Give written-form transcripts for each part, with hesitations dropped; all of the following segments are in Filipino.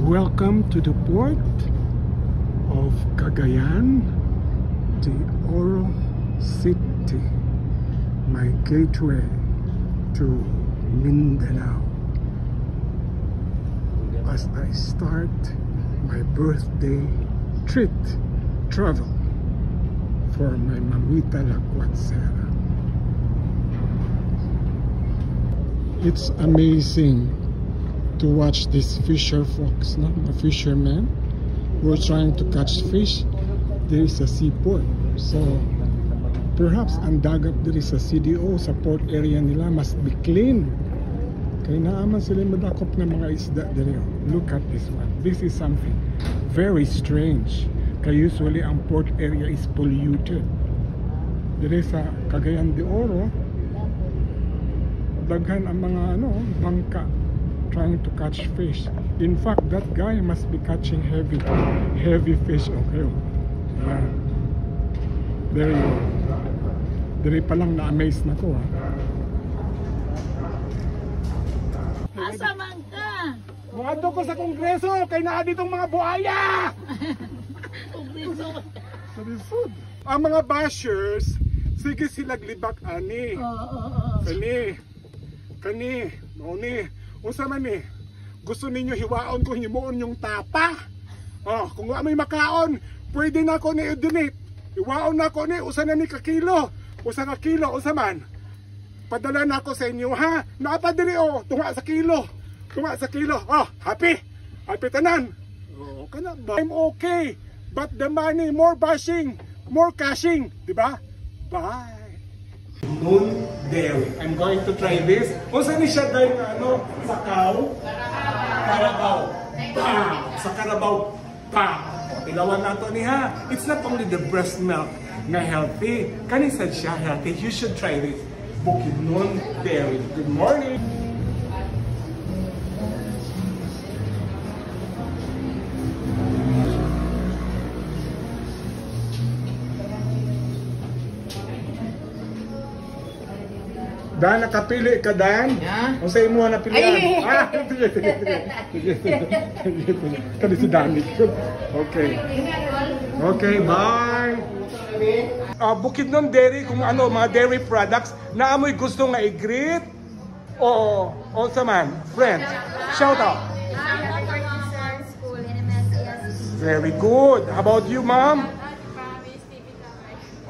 Welcome to the port of Cagayan de Oro City, my gateway to Mindanao, as I start my birthday treat travel for my Mamita Lacuatsera. It's amazing to watch these fisher folks, no? The fishermen who are trying to catch fish. There is a seaport, so perhaps ang dagat diri sa CDO, sa port area nila, must be clean. Kaya naaman sila madakop ng mga isda diri. Look at this one. This is something very strange. Kaya usually ang port area is polluted. Diri sa Cagayan de Oro, daghan ang mga bangka trying to catch fish. In fact, that guy must be catching heavy fish. Okay. There you go. Diri pa lang na-amaze na ko, ha. Asa man ka? Muadto ko sa kongreso kay naa ditong mga buhaya. Kongreso. Sa lisod. Ang mga bashers, sige sila glibak ani. Kani, mauni. Unsa man ni? Gusto ninyo hiwaon ko himuon yung tapa? Oh, kung wa may makaon, pwede na ako ni donate. Hiwaon na ako ni usa na ni ka kilo. Usa ka kilo, usa man. Padala na ako sa inyo, ha? Naapadiri tunga sa kilo. Tunga sa kilo. Oh, happy. Happy tanan. Oh, kana ba? I'm okay. But the money, more bashing, more cashing, di ba? Bye. Noon dairy. I'm going to try this. Unsa ni siya dahil sa cow? Carabao. Bam! Sa Carabao. Bam! Ilawan nato ni ha. It's not only the breast milk na healthy. Kani sad siya healthy. You should try this. Bukidnon Dairy. Good morning. Dan, nakapili ka, Dan? Yeah. Kung sa'yo mo napilihan. Sige. Kani si Danny. Okay. Okay, bye. Bukidnon Dairy, kung mga dairy products na amoy gusto nga i-greet o sa man, friends, shout out. Very good. How about you, ma'am?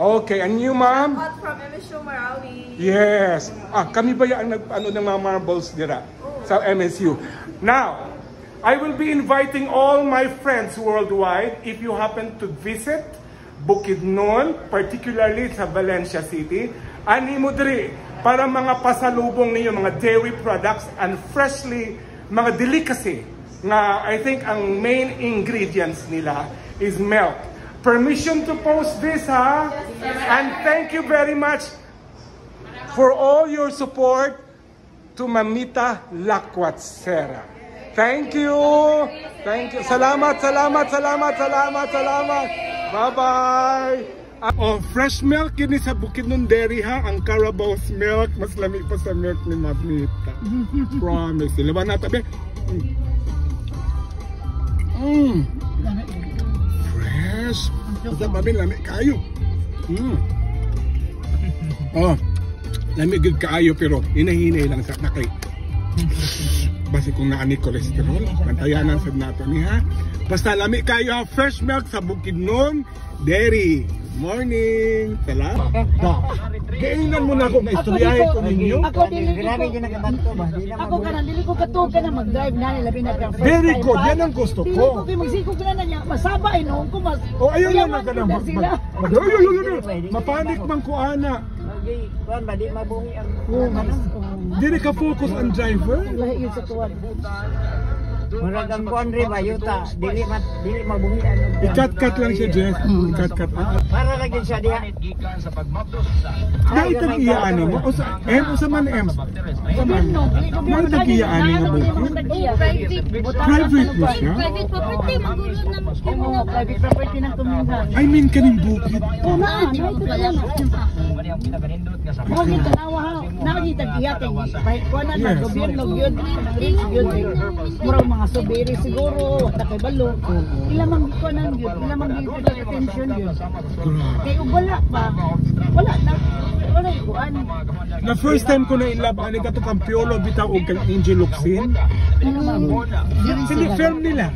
Okay, and you, ma'am? From MSU Marawi. Yes. Kami ba yung ng mga marbles dira sa MSU? Now, I will be inviting all my friends worldwide if you happen to visit Bukidnon, particularly sa Valencia City. Ani mo diri para mga pasalubong ninyo, mga dairy products and freshly, mga delicacy na I think ang main ingredients nila is milk. Permission to post this, ha? And thank you very much for all your support to Mamita Lacuatsera. Thank you. Thank you. Salamat. Bye-bye. Fresh milk yun sa Bukidnon Dairy, ha? Ang Carabao's milk, mas lamig pa sa milk ni Mamita. Promise. Ilaban na tabi. Fresh. Basta mami, lamig kayo. Lamig good kaayo pero hinahinay lang sa nakay. Basi kung naani cholesterol, pantayanan sa nato ni ha. Basta lamig kayo, ha. Fresh milk sa Bukidnon Dairy. Morning. Salamat. Kailan mo na ako maistoryahin ko ninyo? Ako ka dili ko katuog ka na mag-drive na nila pinag. Very good. Yan ang gusto Dili ko. ko kay magsikog na niya. Masaba noon ko mas. Ayun lang na ka na. Mapanik man ko ana. Kuan ba di mabungi ang Dili ka focus on driver? Lahi yun sa tuwan. murag ang kuan ri ba yuta dili mabungi ano. Ikat-kat lang siya, Jess. Ikat-kat. Para lagi siya diha. Dahil tag-iyaanin mo. O sa man M. Sa man. Dahil tag-iyaanin nga buko. Private mo siya? Private property, magulo na Private property ng tumingan. I mean kaning bukid. Oo na, ito ka lang. man yung pinaganindot nga sa Mo kita nawa ha. Nakita giya kay kahit kuanan ng gobyerno gyud, rich gyud. Murag mga subiri siguro, wala kay balo. Ila man kuanan gyud, ila man gyud attention gyud. Kay ug wala pa. Wala na. Wala kuan. Na first time ko na in love ani kato kang Piolo bitaw og kang Angel Locsin. Sini film nila.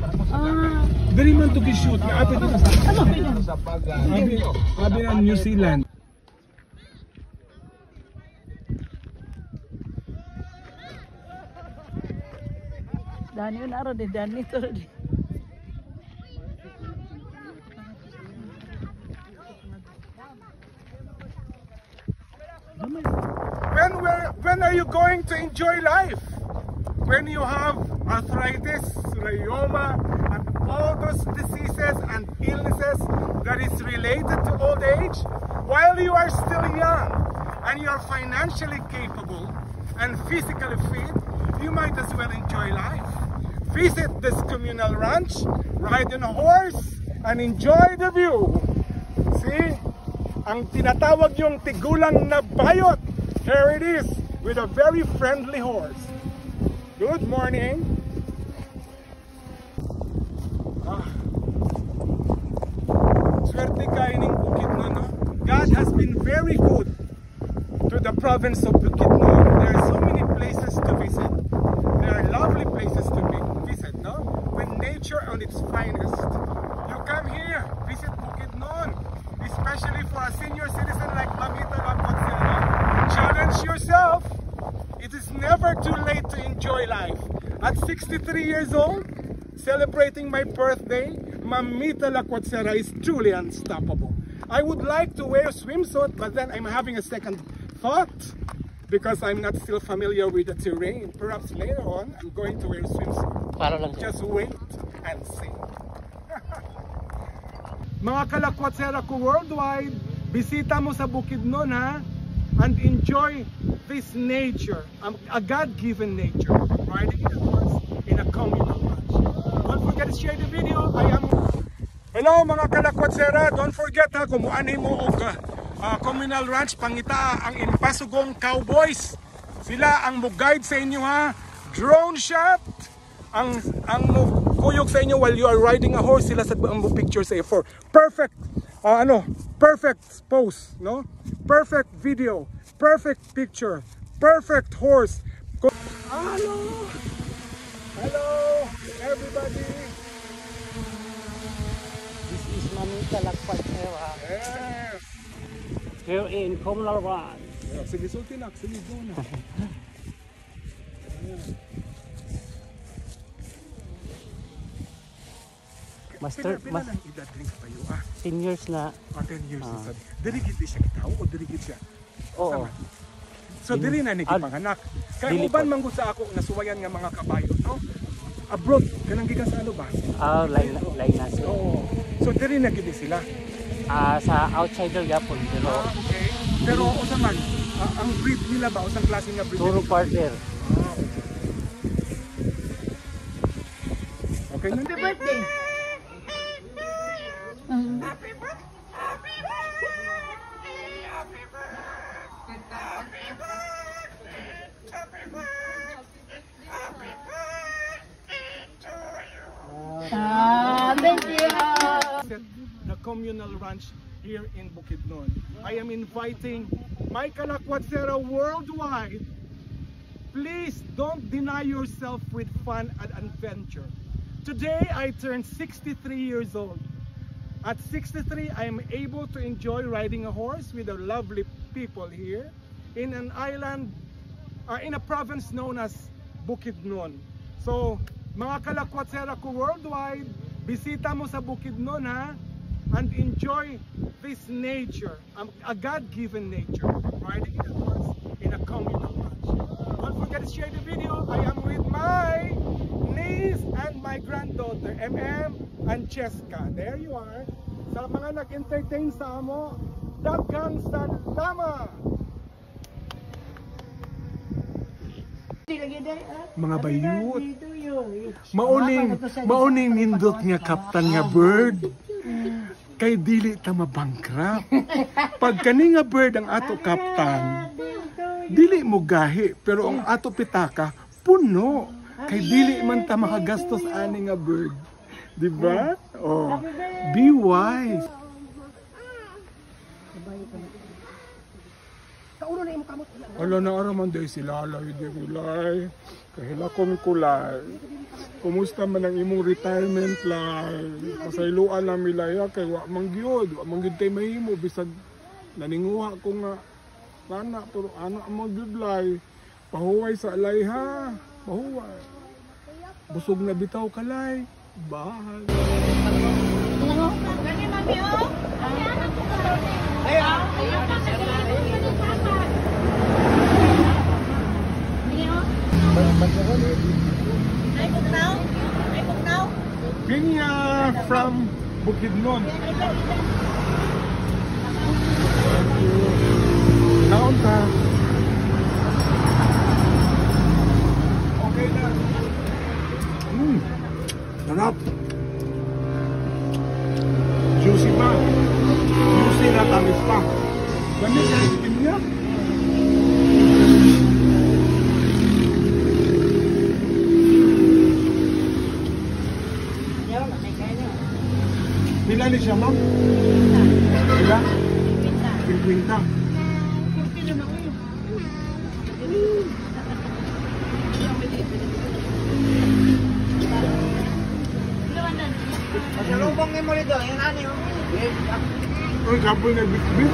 Very man to be shoot nga apit na sa abi na New Zealand. Dani yun araw de Dani to. When are you going to enjoy life? When you have arthritis, rheuma, and all those diseases and illnesses that is related to old age, while you are still young and you are financially capable and physically fit, you might as well enjoy life. Visit this communal ranch, ride on a horse, and enjoy the view. See? Ang tinatawag yung tigulang na bayot. Here it is, with a very friendly horse. Good morning. Swerte kayo ng Bukidnon, no? God has been very good to the province of Bukidnon. There are so many places to visit. There are lovely places to visit, no? With nature on its finest. You come here, visit Bukidnon, especially for a senior citizen like Mamita Rapotsela. Challenge yourself. It is never too late to enjoy life. At 63 years old, celebrating my birthday, Mamita Lacuatsera is truly unstoppable. I would like to wear a swimsuit, but then I'm having a second thought because I'm not still familiar with the terrain. Perhaps later on, I'm going to wear a swimsuit. Just wait and see. Mga Kalakwatserra ko worldwide, bisita mo sa Bukidnon ha, and enjoy this nature, a God-given nature, riding in a horse in a communal ranch. Don't forget to share the video. Hello mga Kalakwatserra, don't forget ha, kumuanay mo og communal ranch Pangita ang Impasugong Cowboys. Sila ang mo-guide sa inyo ha. Drone shot ang kuyog sa inyo while you are riding a horse. Sila sa ang picture sa for perfect perfect pose, no? Perfect video, perfect picture, perfect horse. Hello! Hello everybody! This is Mamita Lacuatsera. Yes! Here in Communal Ranch. Sige, sulti na. Sige, go na. Master, Pila lang idadrink pa yun 10 years na. 10 years na sad. Dirigid di siya kitaw o dirigid siya? Oo. So diri na ni gipanganak. Kay dili uban po. man gud sa ako nasuwayan nga mga kabayo, no? Abroad kanang gikan sa ano ba? Lain na siya. Oo. So diri na gid sila. Sa outsider gapon pero Okay. Pero usa man ang breed nila ba usang klase nga breed? puro partner. Okay, nandi Birthday. Thank you. The communal ranch here in Bukidnon. I am inviting my Kalakwatserra worldwide. Please don't deny yourself with fun and adventure. Today I turned 63 years old. At 63 I am able to enjoy riding a horse with the lovely people here in an island, in a province known as Bukidnon. So mga Kalakwatserra ko worldwide, bisita mo sa Bukidnon ha, and enjoy this nature, a God-given nature, riding in a horse in a communal ranch. Don't forget to share the video. I am with my niece and my granddaughter, MM and Cheska. There you are. Sa mga nag-entertain sa amo, daghang salamat! Mga bayut, mauning nindot nga kaptan nga bird. kay dili ta mabankrupt. Pag kani nga bird ang ato kaptan, dili mo gahi, pero ang ato pitaka puno. Kay dili man ta makagastos ani nga bird. Di ba? Oh, be wise. Wala na araman day sila lay di kulay. Kahila kong kulay. Kumusta man ang imong retirement lay? Pasayloan na milaya kay wa mangyod, wa mangyod tay mahimo bisag naninguha ko nga sana pero ana ang lay. Pahuway sa alay ha. Pahuway. Busog na bitaw kalay. Bahal. Pinya from Bukidnon. Naon ka? Okay na. Sarap. Juicy pa. Juicy na tamis pa. Ganyan yung skin niya. Pila ni siya, ma'am? Pila? 50. Masalubong ni mo dito, yung ani mo. Uy, kapoy na bit-bit.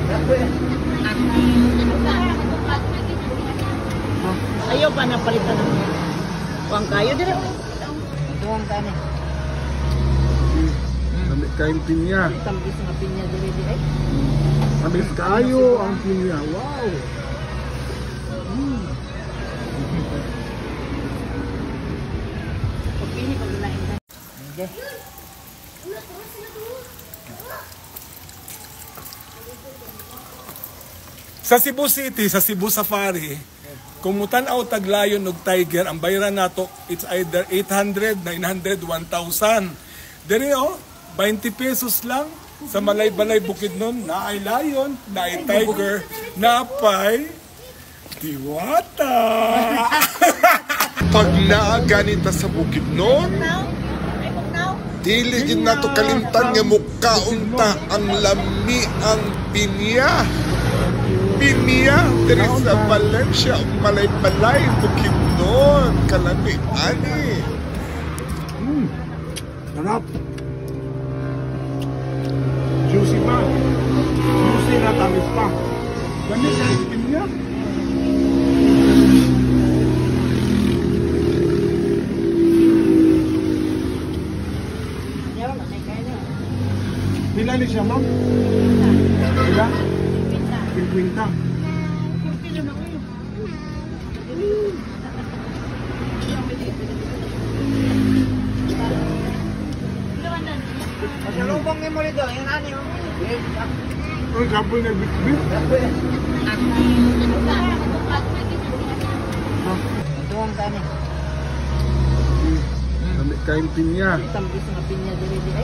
Ayaw pa na palitan ng kuwang kayo dire. Tuwang ka ni. Kami kain pinya. Tambis nga pinya dire dire. Habis kayo ang pinya. Wow! Pagpili pag lain na. Okay. Sa Cebu City, sa Cebu Safari, kung mutanaw taglayon og tiger, ang bayaran nato, it's either 800, 900, 1,000. Dere oh, 20 pesos lang. Sa Malay-Balay Bukidnon, naay lion, naay tiger, napay diwata. Pag naaganita sa Bukidnon, dili gid nato kalimtan nga mukaunta ang lami ang pinya. Pinya diri sa Valencia, Malay-Balay, Bukidnon, kalami ani. Sarap. Juicy pa. Juicy na tamis pa. Ganyan yung skin niya. Pila ni siya, ma'am? Pila? 50. Masalubong ni mo dito, yung ani mo. Uy, kapoy na bit-bit. Tuwang ka ni. Kami kain pinya. Tambis nga pinya dire dire.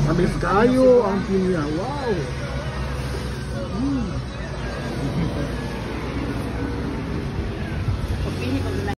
Habis kayo ang pinya. Wow! Pagpili pag lain.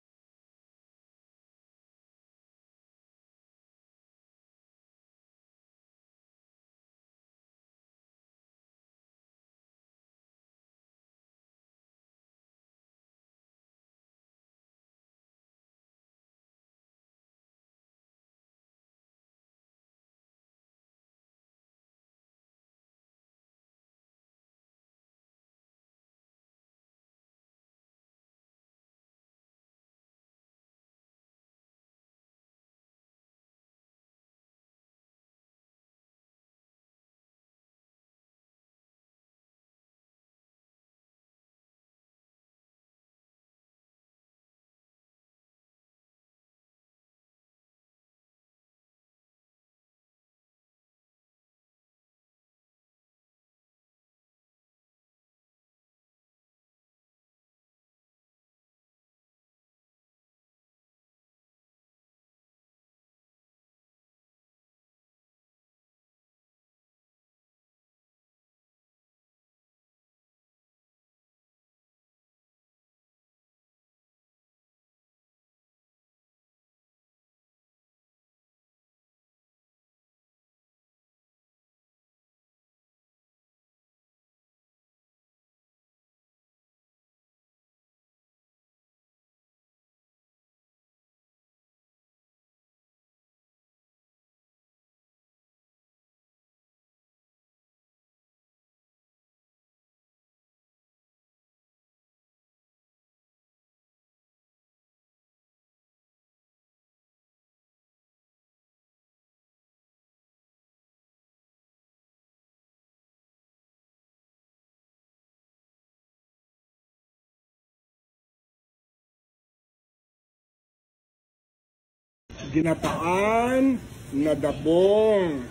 Ginataan na dabong.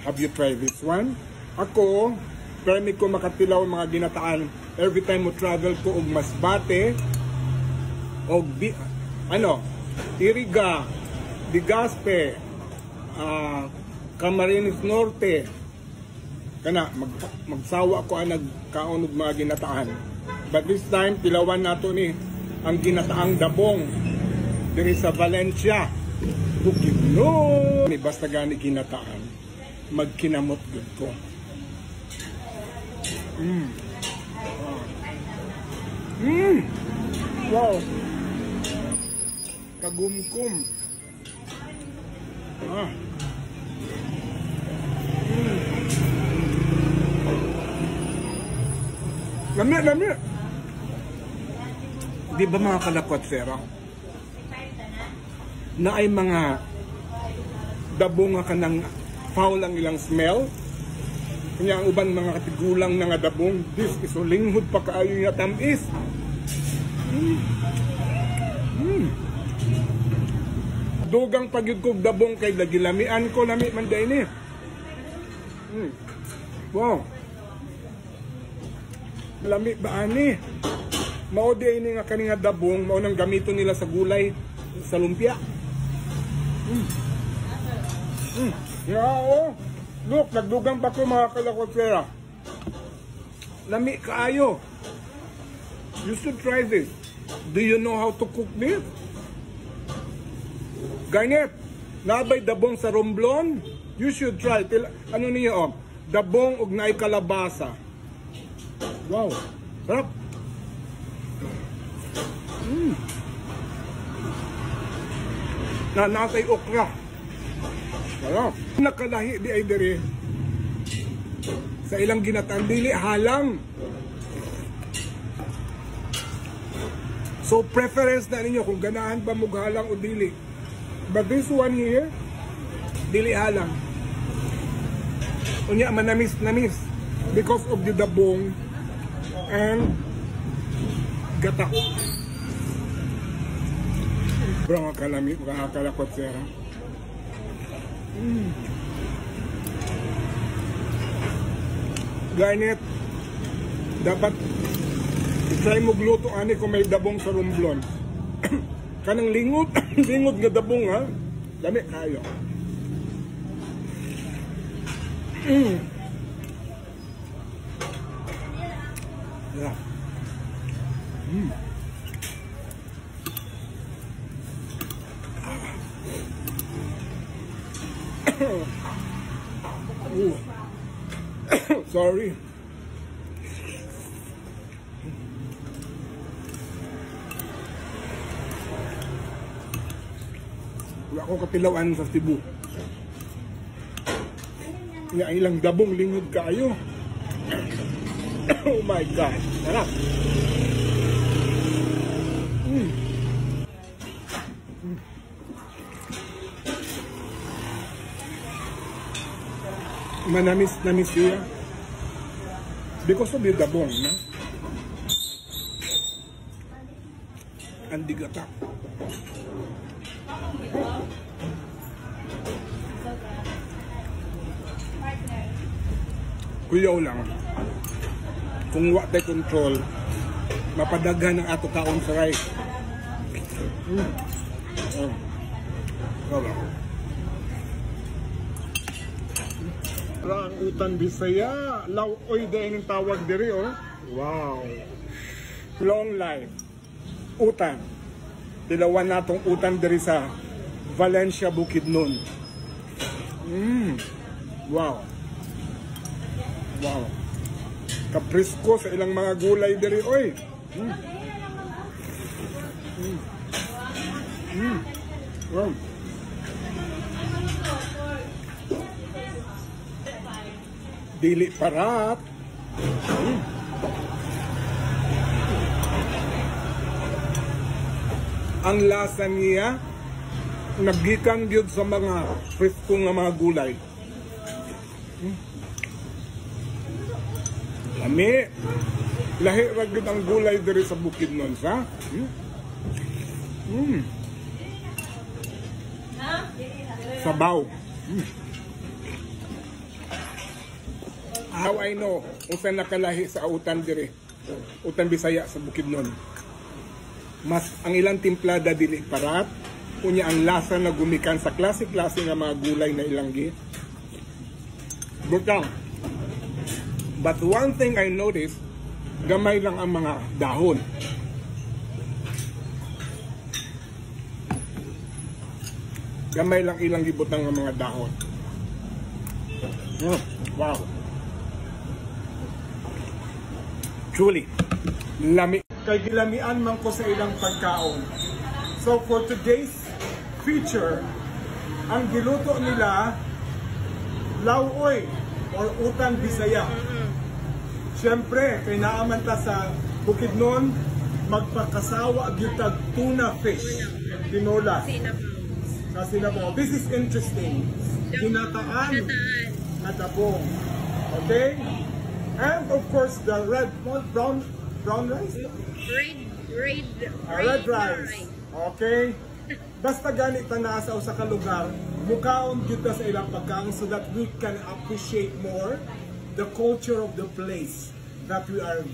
Have you tried this one? Ako, permit ko makatilaw ang mga ginataan every time mo travel ko og Masbate og Iriga, Digaspe, Camarines Norte. Kana magsawa ko ang nagkaon og mga ginataan. But this time tilawan nato ni ang ginataang dabong diri sa Valencia. Bukidnon. Ni basta gani ginataan, magkinamot gud ko. Wow. Kagumkum. Lami. Di ba mga kalakwat-sera? Na ay mga dabong nga kanang foul ang ilang smell. Kanya ang uban mga katigulang na nga dabong, this is linghod pa kaayo niya tamis. Dugang pagyud kog dabong kay lagilamian ko lami man day ni. Wow. Lami ba ani? Mao di ini nga kani nga dabong, mao nang gamiton nila sa gulay sa lumpia. Yeah, look, nagdugang pa ko mga kalakotsera. Lami kaayo. You should try this. Do you know how to cook this? Ganyan, nabay dabong sa Romblon? You should try. Ano niyo dabong ug naay kalabasa. Wow, sarap. Nasay okra. Sarap. Nakalahi di ay diri sa ilang ginataan dili halang. So preference na ninyo kung ganahan ba mughalang o dili. But this one here, dili halang. Unya manamis because of the dabong and gata. Bro, mga kalakotsera. Garnet, dapat try mo gluto ani kung may dabong sa Romblon. Kanang lingod nga dabong ha. Dami kayo. Yeah. Sorry. Wala ko kapilawan sa Cebu. Ang ilang dabong lingod kayo. Oh my God. Sarap. Manamis siya. Because of the dabong, na? Andi gata. Kuyaw lang. Kung wa tay control, mapadaghan ang ato kaon sa rice. Ang utan Bisaya, lawoy dahil yung tawag diri oh. Wow. Long life. Utan. Tilawan natong utan diri sa Valencia, Bukidnon. Wow. Wow. Kaprisko sa ilang mga gulay diri oy. Wow. Dili parat. Ang lasa niya naggikan gyud sa mga presko nga mga gulay. Lami. Lahi ra gyud ang gulay diri sa Bukidnon sa. Sabaw. How I know unsa nakalahi sa utan dire, utan Bisaya sa Bukidnon. Mas ang ilang timplada dili parat, unya ang lasa na gumikan sa klase-klase nga mga gulay na ilanggi. Butang. But one thing I noticed, gamay lang ang mga dahon. Gamay lang ilang gibutang ng mga dahon. Wow. Truly, lami. Kay gilamian man ko sa ilang pagkaon. So for today's feature, ang giluto nila, lauoy or utan Bisaya. Siyempre, kay naaman ta sa Bukidnon, magpakasawa gyutag tuna fish. Tinola. Sa sinabaw. This is interesting. Ginataan at abong. Okay? And of course, the brown rice? Red rice. Okay? Basta ganit na nasa sa kalugar, mukaon kita sa ilang pagkaon so that we can appreciate more the culture of the place that we are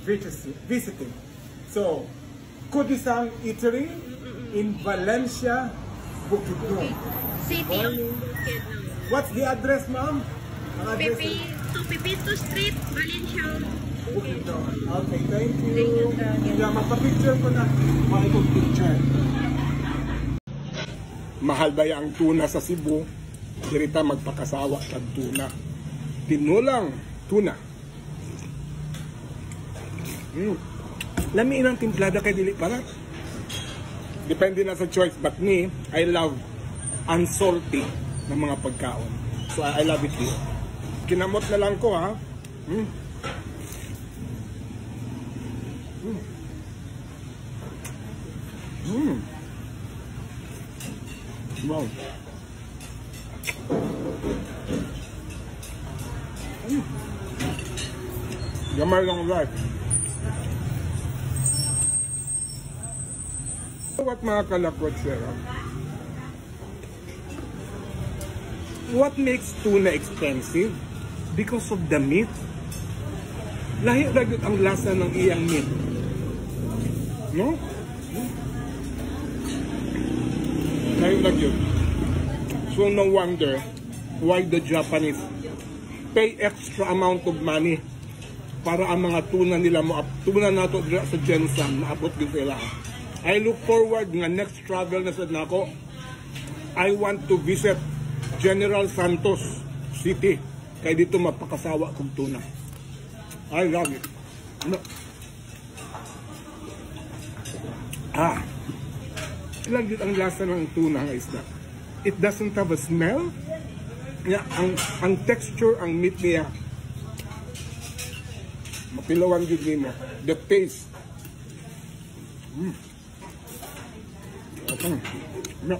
visiting. So, Kudisang Eatery in Valencia, Bukidnon. City of Bukidnon. What's the address, ma'am? Pipito Street, Valencia, Bukidnon. Okay, thank you. Yeah, magpa-picture ko na. Makikong picture. Mahal ba ang tuna sa Cebu? Dirita magpakasawa kag tuna. Tinulang tuna. Lami ilang timplada kay dili parat. Depende na sa choice, but me, I love unsalty na mga pagkaon. So I love it here. Kinamot na lang ko, ha. Wow. Gamay lang life. What mga kalakwat, Sarah? What makes tuna expensive? Because of the meat. Lahi ragyot ang lasa ng iyang meat. No? Lahi ragyot. So no wonder why the Japanese pay extra amount of money para ang mga tuna nila tuna nato sa Jensen maabot gyud sila. I look forward nga next travel na sad nako. I want to visit General Santos City kay dito mapakasawa kong tuna. I love it. No. Ilang ang lasa ng tuna nga isda. It doesn't have a smell. Yeah, ang texture, ang meat niya. Mapilawan yun nimo. The taste. Okay. No.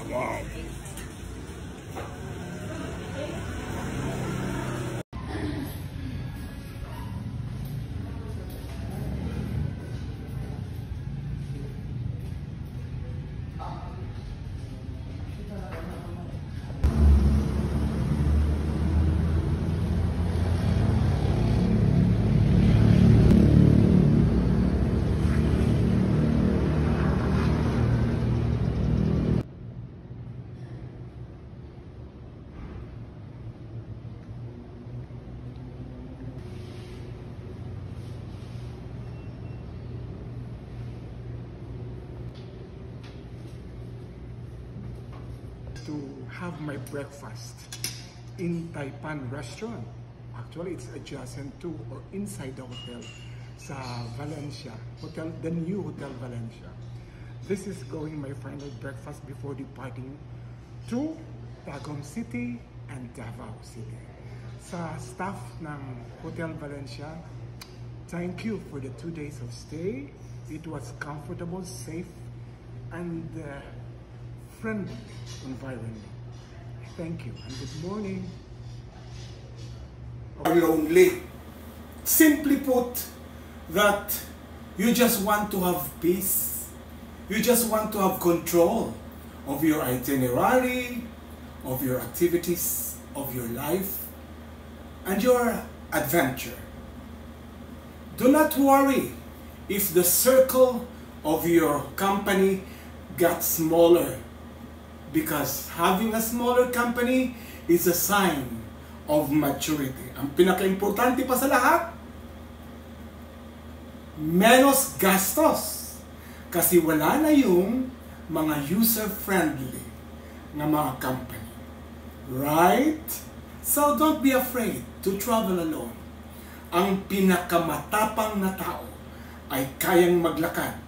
Wow. To have my breakfast in Taipan restaurant. Actually, it's adjacent to or inside the hotel sa Valencia hotel, the new Hotel Valencia. This is going my final breakfast before departing to Tagum City and Davao City. Sa staff ng Hotel Valencia, thank you for the 2 days of stay. It was comfortable, safe, and friendly environment. Thank you and good morning. Lonely. Simply put, that you just want to have peace. You just want to have control of your itinerary, of your activities, of your life, and your adventure. Do not worry if the circle of your company got smaller, because having a smaller company is a sign of maturity. Ang pinaka-importante pa sa lahat, menos gastos. Kasi wala na yung mga user-friendly na mga company. Right? So don't be afraid to travel alone. Ang pinakamatapang na tao ay kayang maglakad